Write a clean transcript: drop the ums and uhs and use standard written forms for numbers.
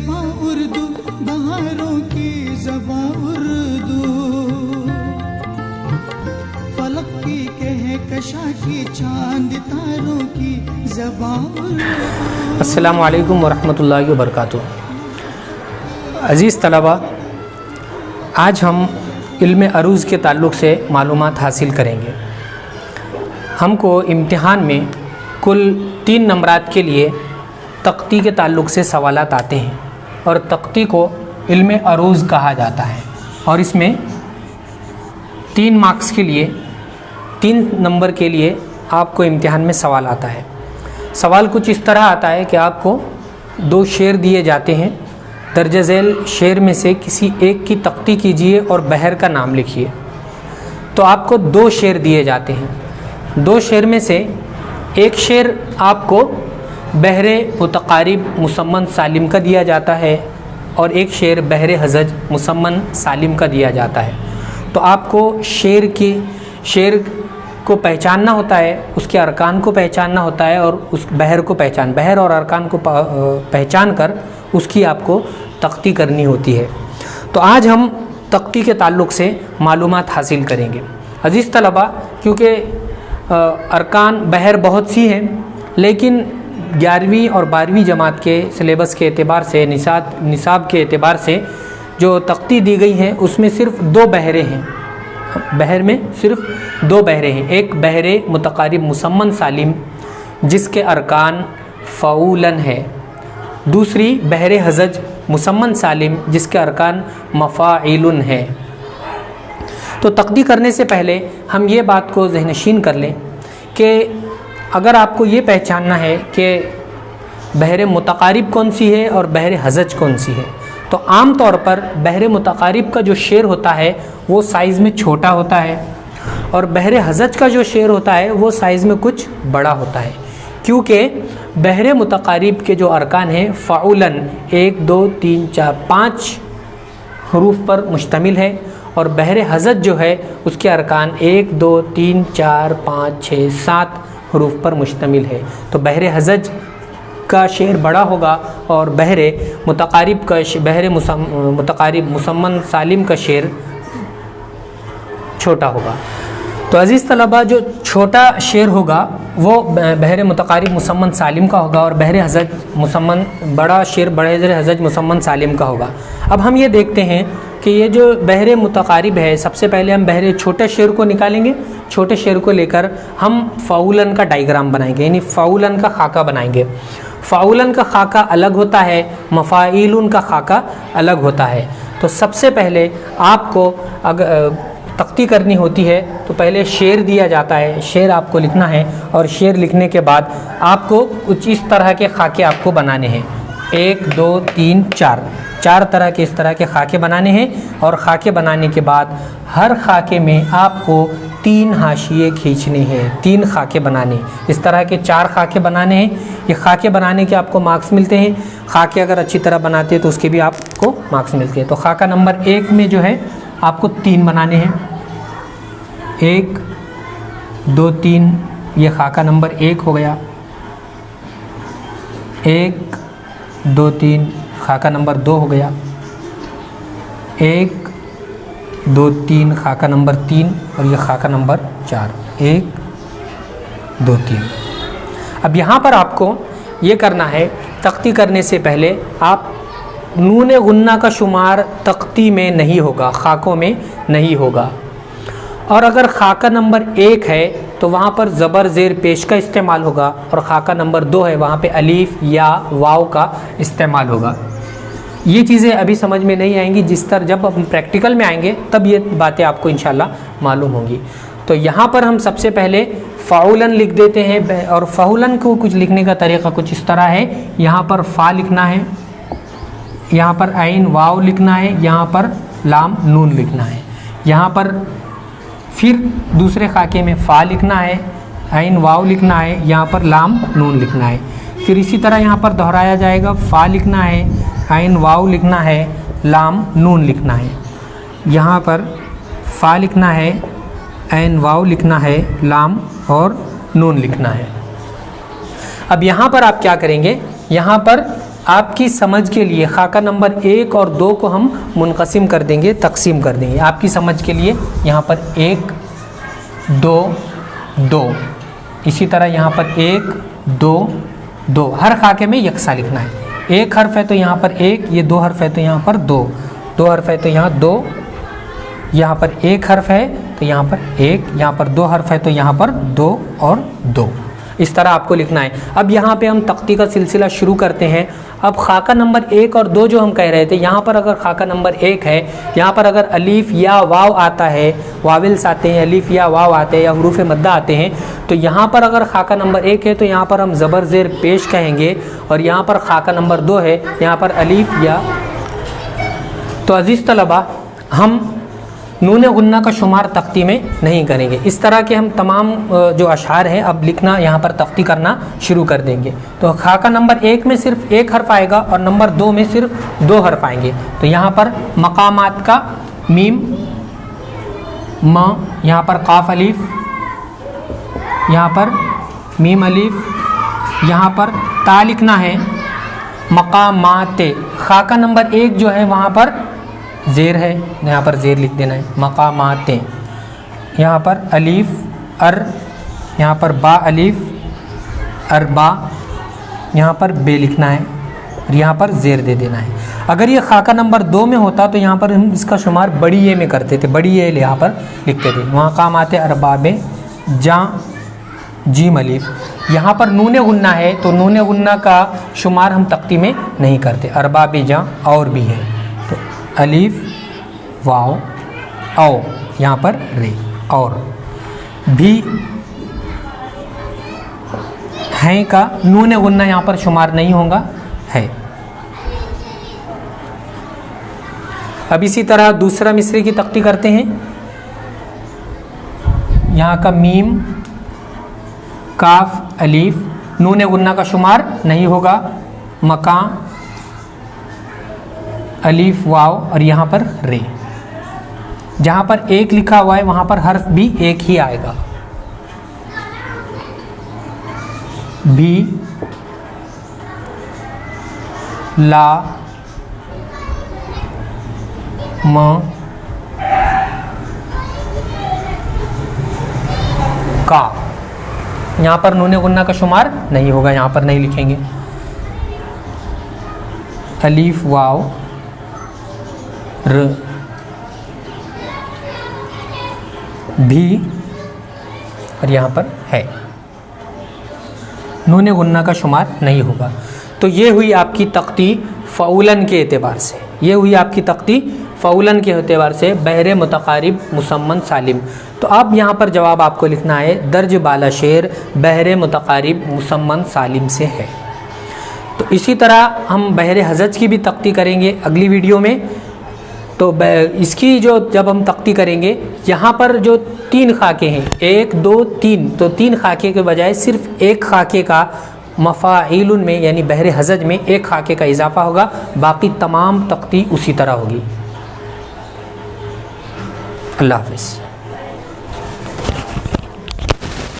ज़बां उर्दू, बहारों की ज़बां उर्दू, फलक की कहकशां की, चांद तारों की ज़बां उर्दू। अस्सलामु अलैकुम वरहमतुल्लाहि वबरकातुहू। अज़ीज़ तलबा, आज हम इल्म अरूज़ के ताल्लुक़ से मालूमात हासिल करेंगे। हमको इम्तिहान में कुल 3 नंबरात के लिए तख्ती के ताल्लुक़ से सवालात आते हैं और तख्ती को इल्म अरूज़ कहा जाता है और इसमें 3 मार्क्स के लिए 3 नंबर के लिए आपको इम्तिहान में सवाल आता है। सवाल कुछ इस तरह आता है कि आपको 2 शेर दिए जाते हैं, दर्ज झेल शेर में से किसी एक की तख्ती कीजिए और बहर का नाम लिखिए। तो आपको 2 शेर दिए जाते हैं। 2 शेर में से एक शेर आपको बहरे मुतक़ारिब मुसम्मन सालिम का दिया जाता है और एक शेर बहरे हज़ज मुसम्मन सालिम का दिया जाता है। तो आपको शेर को पहचानना होता है, उसके अरकान को पहचानना होता है और उस बहर और अरकान को पहचान कर उसकी आपको तख्ती करनी होती है। तो आज हम तख्ती के ताल्लुक़ से मालूमात हासिल करेंगे। अज़ीज़ तलबा, क्योंकि अरकान बहर बहुत सी हैं, लेकिन 11वीं और 12वीं जमात के सिलेबस के एतबार से, निसाब के एतबार से जो तख्ती दी गई है उसमें सिर्फ़ 2 बहरें हैं। बहर में सिर्फ 2 बहरें हैं। एक बहरे मुतक़ारिब मुसम्मन सालिम जिसके अरकान फ़ऊलन है, दूसरी बहरे हज़ज मुसम्मन सालिम जिसके अरकान मफ़ाइलुन है। तो तख्ती करने से पहले हम ये बात को ज़हनशीन कर लें कि अगर आपको ये पहचानना है कि बहरे मुतक़ारिब कौन सी है और बहरे हज़ज कौन सी है, तो आम तौर पर बहरे मुतक़ारिब का जो शेर होता है वो साइज़ में छोटा होता है और बहरे हज़ज का जो शेर होता है वो साइज़ में कुछ बड़ा होता है, क्योंकि बहरे मुतक़ारिब के जो अरकान हैं फ़ऊलन 1 2 3 4 5 हरूफ पर मुश्तमिल है और बहरे हज़ज जो है उसके अरकान 1 2 3 4 5 6 7 हरूफ पर मुश्तमिल है। तो बहरे हज़ज का शेर बड़ा होगा और बहरे मुतक़ारिब मुसम्मन सालिम का शेर छोटा होगा। तो अज़ीज़ तलबा, जो छोटा शेर होगा वो बहरे मुतक़ारिब मुसम्मन सालिम का होगा और बहरे हज़ज मुसम्मन बड़ा शेर बहरे हज़ज मुसम्मन सालिम का होगा। अब हम ये देखते हैं कि ये जो बहरे मुतक़ारिब है, सबसे पहले हम बहरे छोटे शेर को निकालेंगे। छोटे शेर को लेकर हम फ़ऊलन का डायग्राम बनाएंगे, यानी फ़ऊलन का खाका बनाएंगे। फ़ऊलन का खाका अलग होता है, मफ़ाइलुन का खाका अलग होता है। तो सबसे पहले आपको अगर तख्ती करनी होती है तो पहले शेर दिया जाता है, शेर आपको लिखना है और शेर लिखने के बाद आपको कुछ इस तरह के खाके आपको बनाने हैं। 1 2 3 4 तरह के इस तरह के खाके बनाने हैं और खाके बनाने के बाद हर खाके में आपको 3 हाशिए खींचने हैं। 3 खाके बनाने, इस तरह के 4 खाके बनाने हैं। ये खाके बनाने के आपको मार्क्स मिलते हैं। खाके अगर अच्छी तरह बनाते हैं तो उसके भी आपको मार्क्स मिलते हैं। तो खाका नंबर 1 में जो है आपको 3 बनाने हैं। 1 2 3, ये खाका नंबर 1 हो गया। 1 2 3, खाका नंबर 2 हो गया। 1 2 3, खाका नंबर 3 और ये खाका नंबर 4। 1 2 3। अब यहाँ पर आपको ये करना है, तख्ती करने से पहले आप नून गुन्ना का शुमार तख्ती में नहीं होगा, खाकों में नहीं होगा। और अगर खाका नंबर 1 है तो वहाँ पर ज़बर ज़ेर पेश का इस्तेमाल होगा और खाका नंबर 2 है वहाँ पे अलीफ या वाव का इस्तेमाल होगा। ये चीज़ें अभी समझ में नहीं आएंगी, जिस तरह जब हम प्रैक्टिकल में आएंगे तब ये बातें आपको इंशाल्लाह मालूम होंगी। तो यहाँ पर हम सबसे पहले फ़ऊलन लिख देते हैं और फ़ऊलन को कुछ लिखने का तरीक़ा कुछ इस तरह है। यहाँ पर फ़ा लिखना है, यहाँ पर आइन वाव लिखना है, यहाँ पर लाम नून लिखना है। यहाँ पर फिर दूसरे खाके में फ़ा लिखना है, आइन वाव लिखना है, यहाँ पर लाम नून लिखना है। फिर इसी तरह यहाँ पर दोहराया जाएगा, फ़ा लिखना है, आइन वाव लिखना है, लाम नून लिखना है। यहाँ पर फ़ा लिखना है, आइन वाव लिखना है, लाम और नून लिखना है। अब यहाँ पर आप क्या करेंगे, यहाँ पर आपकी समझ के लिए खाका नंबर 1 और 2 को हम मुनक़सिम कर देंगे, तकसीम कर देंगे आपकी समझ के लिए। यहाँ पर 1 2 2, इसी तरह यहाँ पर 1 2 2, हर खाके में यकसा लिखना है। एक हर्फ है तो यहाँ पर 1, ये 2 हर्फ है तो यहाँ पर 2, 2 हर्फ है तो यहाँ 2, यहाँ पर 1 हर्फ है तो यहाँ पर 1, यहाँ पर 2 हर्फ है तो यहाँ पर 2 और 2, इस तरह आपको लिखना है। अब यहाँ पे हम तख्ती का सिलसिला शुरू करते हैं। अब खाका नंबर 1 और 2 जो हम कह रहे थे, यहाँ पर अगर खाका नंबर 1 है, यहाँ पर अगर अलीफ या वाव आता है, वाविल्स आते हैं, अलीफ या वाव आते हैं या हुरूफ मद्दा आते हैं, तो यहाँ पर अगर खाका नंबर 1 है तो यहाँ पर हम ज़बर ज़ेर पेश कहेंगे, और यहाँ पर खाका नंबर 2 है, यहाँ पर अलीफ या। तो अज़ीज़ तलबा, हम नून गुन्ना का शुमार तख्ती में नहीं करेंगे। इस तरह के हम तमाम जो अशार हैं अब लिखना यहाँ पर तख्ती करना शुरू कर देंगे। तो खाका नंबर 1 में सिर्फ 1 हर्फ आएगा और नंबर 2 में सिर्फ 2 हर्फ आएंगे। तो यहाँ पर मकामात का मीम म, यहाँ पर काफ अलीफ, यहाँ पर मीम अलीफ, यहाँ पर ता लिखना है। मकामाते, खाका नंबर 1 जो है वहाँ पर ज़ेर है, यहाँ पर ज़ेर लिख देना है। मकामाते, यहाँ पर अलीफ अर, यहाँ पर बा अलीफ अरबा, यहाँ पर बे लिखना है और यहाँ पर ज़ेर दे देना है। अगर ये खाका नंबर 2 में होता तो यहाँ पर हम इसका शुमार बड़ी ए में करते थे, बड़ी ए यहाँ पर लिखते थे। मकामाते अरबाबे जा जीम अलीफ। यहाँ पर नून गुन्ना है तो नून गुन्ना का शुमार हम तख्ती में नहीं करते। अरबाबे जा और भी है तो अलीफ वाव औ, यहाँ पर रे, और भी हैं का नून गुन्ना यहाँ पर शुमार नहीं होगा, है। अब इसी तरह दूसरा मिसरे की तख्ती करते हैं। यहाँ का मीम काफ अलीफ नून गुन्ना का शुमार नहीं होगा। मका अलीफ वाव और यहाँ पर रे, जहाँ पर 1 लिखा हुआ है वहाँ पर हर्फ भी 1 ही आएगा। भी ला म का, यहाँ पर नून गुन्ना का शुमार नहीं होगा, यहाँ पर नहीं लिखेंगे। अलीफ वाव र भी और यहाँ पर है, नून गुन्ना का शुमार नहीं होगा। तो ये हुई आपकी तख्ती फ़ौलन के एतबार से, ये हुई आपकी तख्ती फ़ौलन के एतबार से बहरे मुतक़ारिब मुसम्मन सालिम। तो अब यहाँ पर जवाब आपको लिखना है दर्ज बाला शेर बहरे मुतक़ारिब मुसम्मन सालिम से है। तो इसी तरह हम बहरे हज़ज की भी तख्ती करेंगे अगली वीडियो में। तो इसकी जो जब हम तख्ती करेंगे, यहाँ पर जो 3 खाके हैं 1 2 3, तो 3 खाके के बजाय सिर्फ 1 खाके का मफ़ाइलुन में यानी बहरे हज़ज में 1 खाके का इजाफ़ा होगा, बाकी तमाम तख्ती उसी तरह होगी। अल्लाह हाफ़िज़।